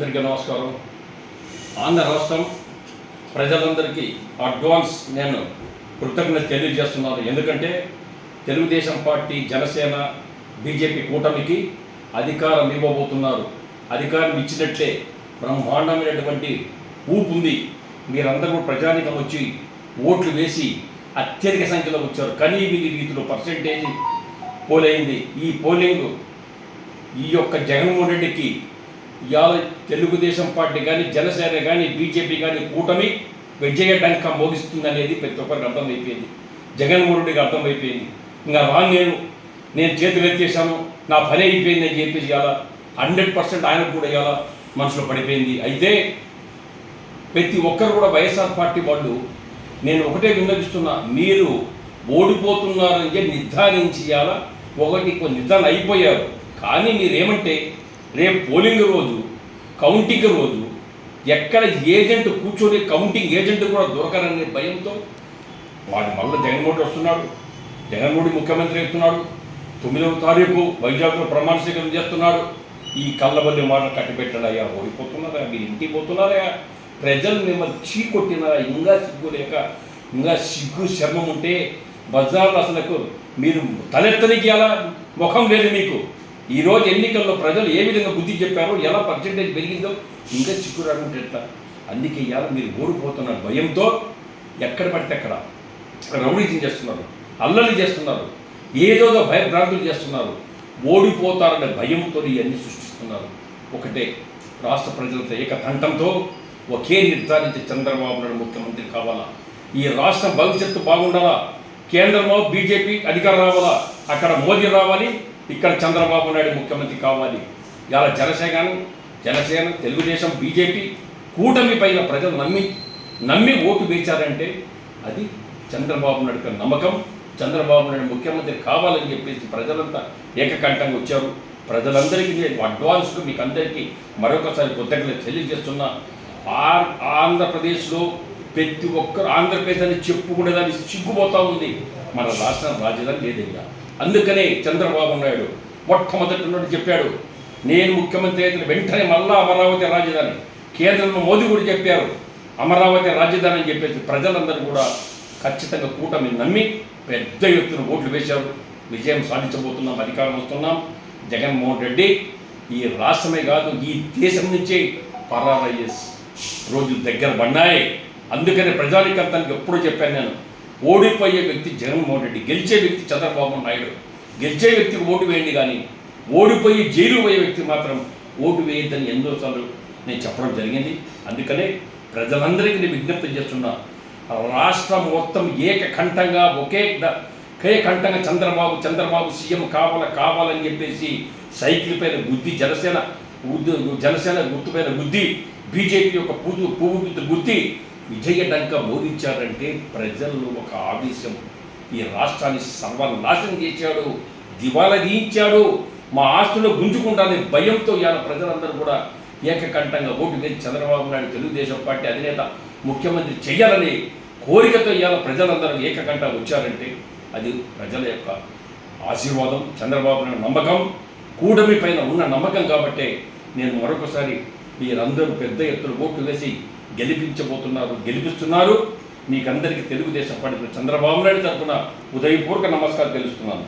అందరికీ నమస్కారం. ఆంధ్ర రాష్ట్రం ప్రజలందరికీ అడ్వాన్స్ నేను కృతజ్ఞత తెలియజేస్తున్నాను. ఎందుకంటే తెలుగుదేశం పార్టీ, జనసేన, బీజేపీ కూటమికి అధికారం ఇవ్వబోతున్నారు. అధికారం ఇచ్చినట్లే బ్రహ్మాండమైనటువంటి ఊపు ఉంది. మీరందరూ ప్రజానికం వచ్చి ఓట్లు వేసి అత్యధిక సంఖ్యలో వచ్చారు. కానీ మీ రీతిలో పర్సెంటేజ్ పోలైంది. ఈ పోలింగ్ ఈ యొక్క జగన్మోహన్ రెడ్డికి ఇవాళ తెలుగుదేశం పార్టీ కానీ, జనసేన కానీ, బీజేపీ కానీ కూటమి విజయ డంక మోగిస్తుంది అనేది ప్రతి ఒక్కరికి అర్థమైపోయింది. జగన్మోహన్ రెడ్డికి అర్థమైపోయింది. ఇంకా నేను చేతులు ఎత్తేసాను, నా పని అయిపోయింది అని చెప్పేసి ఇవాళ 100% ఆయనకు కూడా ఇవాళ మనసులో పడిపోయింది. అయితే ప్రతి ఒక్కరు కూడా వైఎస్ఆర్ పార్టీ వాళ్ళు నేను ఒకటే విన్నవిస్తున్నా, మీరు ఓడిపోతున్నారని చెప్పి నిర్ధారించి ఇవాళ కొన్ని నిర్ధారణ అయిపోయారు. కానీ మీరేమంటే రేపు పోలింగ్ రోజు, కౌంటింగ్ రోజు ఎక్కడ ఏజెంట్ కూర్చొని కౌంటింగ్ ఏజెంట్ కూడా దొరకరనే భయంతో వాడి మళ్ళీ జగన్మోహన్ వస్తున్నాడు. జగన్మోహన్ ముఖ్యమంత్రి అవుతున్నాడు. 9వ తారీఖు వైజాగ్లో ప్రమాణ స్వీకారం చేస్తున్నాడు. ఈ కళ్ళబల్లి మాటలు కట్టిపెట్టాడయ్యా, ఓడిపోతున్నారా, మీరు ఇంటికి పోతున్నారా, ప్రజలు మిమ్మల్ని చీకొట్టినారా, ఇంకా సిగ్గు లేక, ఇంకా సిగ్గు శర్మం ఉంటే బజార్లు అసలు మీరు తలెత్తనికి ఎలా ముఖం లేదు మీకు. ఈరోజు ఎన్నికల్లో ప్రజలు ఏ విధంగా బుద్ధి చెప్పారో, ఎలా పర్సెంటేజ్ పెరిగిందో ఇంకా చిక్కు రాకుంటే ఎట్లా. అందుకే ఇవాళ మీరు ఓడిపోతున్న భయంతో ఎక్కడ పడితే అక్కడ రౌడీజం చేస్తున్నారు, అల్లరి చేస్తున్నారు, ఏదో భయభ్రాంతులు చేస్తున్నారు. ఓడిపోతారనే భయంతో ఇవన్నీ సృష్టిస్తున్నారు. ఒకటే రాష్ట్ర ప్రజలతో ఏకకంఠంతో ఒకే నిర్ధారించి చంద్రబాబు నాయుడు ముఖ్యమంత్రి కావాలా, ఈ రాష్ట్రం భవిష్యత్తు బాగుండాలా, కేంద్రంలో బీజేపీ అధికారం రావాలా, అక్కడ మోదీ రావాలి, ఇక్కడ చంద్రబాబు నాయుడు ముఖ్యమంత్రి కావాలి. ఇలా జనసేన, తెలుగుదేశం, బీజేపీ కూటమి పైన ప్రజలు నమ్మి ఓటు వేశారంటే అది చంద్రబాబు నాయుడు నమ్మకం. చంద్రబాబు నాయుడు ముఖ్యమంత్రి కావాలని చెప్పేసి ప్రజలంతా ఏకకంఠంగా వచ్చారు. ప్రజలందరికీ నేను అడ్వాన్స్గా మీకు అందరికీ మరొకసారి కృతజ్ఞత తెలియజేస్తున్నా. ఆంధ్రప్రదేశ్లో ప్రతి ఒక్కరు ఆంధ్రప్రదేశ్ అని చెప్పుకునేదాన్ని సిగ్గుపోతూ ఉంది. మన రాష్ట్రం రాజధాని లేదయ్యా. అందుకనే చంద్రబాబు నాయుడు మొట్టమొదటి నుండి చెప్పాడు, నేను ముఖ్యమంత్రి అయితే వెంటనే మళ్ళా అమరావతి రాజధాని. కేంద్రంలో మోదీ కూడా చెప్పారు అమరావతి రాజధాని అని చెప్పేసి ప్రజలందరూ కూడా ఖచ్చితంగా కూటమి నమ్మి పెద్ద ఎత్తున ఓట్లు వేశారు. విజయం సాధించబోతున్నాం, అధికారం వస్తున్నాం. జగన్మోహన్ రెడ్డి ఈ రాష్ట్రమే కాదు, ఈ దేశం నుంచే పరారయ్యే రోజులు దగ్గర పడినాయి. అందుకనే ప్రజానికంతానికి ఎప్పుడూ చెప్పాను నేను, ఓడిపోయే వ్యక్తి జగన్మోహన్ రెడ్డి, గెలిచే వ్యక్తి చంద్రబాబు నాయుడు. గెలిచే వ్యక్తికి ఓటు వేయండి, కానీ ఓడిపోయి జైలు పోయే వ్యక్తి మాత్రం ఓటు వేయద్దని ఎన్నోసార్లు నేను చెప్పడం జరిగింది. అందుకనే ప్రజలందరికీ నేను విజ్ఞప్తి చేస్తున్నా, రాష్ట్రం మొత్తం ఏకకంఠంగా ఒకే కంఠంగా చంద్రబాబు సీఎం కావాలని చెప్పేసి సైకిల్ పైన గుద్ది, జనసేన గుర్తుపైన గుద్ది, బీజేపీ యొక్క పువ్వు గుద్ది విజయ డంక మోగించారంటే ప్రజల్లో ఒక ఆవేశం. ఈ రాష్ట్రాన్ని సర్వనాశనం చేశాడు, దివాలా గీయించాడు, మా ఆస్తులు గుంజుకుంటానే భయంతో ఇవాళ ప్రజలందరూ కూడా ఏకకంఠంగా ఓటు వేసి చంద్రబాబు నాయుడు తెలుగుదేశం పార్టీ అధినేత ముఖ్యమంత్రి చేయాలని కోరికతో ఇవాళ ప్రజలందరూ ఏకకంఠంగా వచ్చారంటే అది ప్రజల యొక్క ఆశీర్వాదం, చంద్రబాబు నాయుడు నమ్మకం, కూటమి పైన ఉన్న నమ్మకం. కాబట్టే నేను మరొకసారి మీరందరూ పెద్ద ఎత్తున ఓట్లు వేసి గెలిపిస్తున్నారు. మీకందరికీ తెలుగుదేశం పార్టీ చంద్రబాబు నాయుడు తరఫున ఉదయపూర్వక నమస్కారం తెలుస్తున్నాను.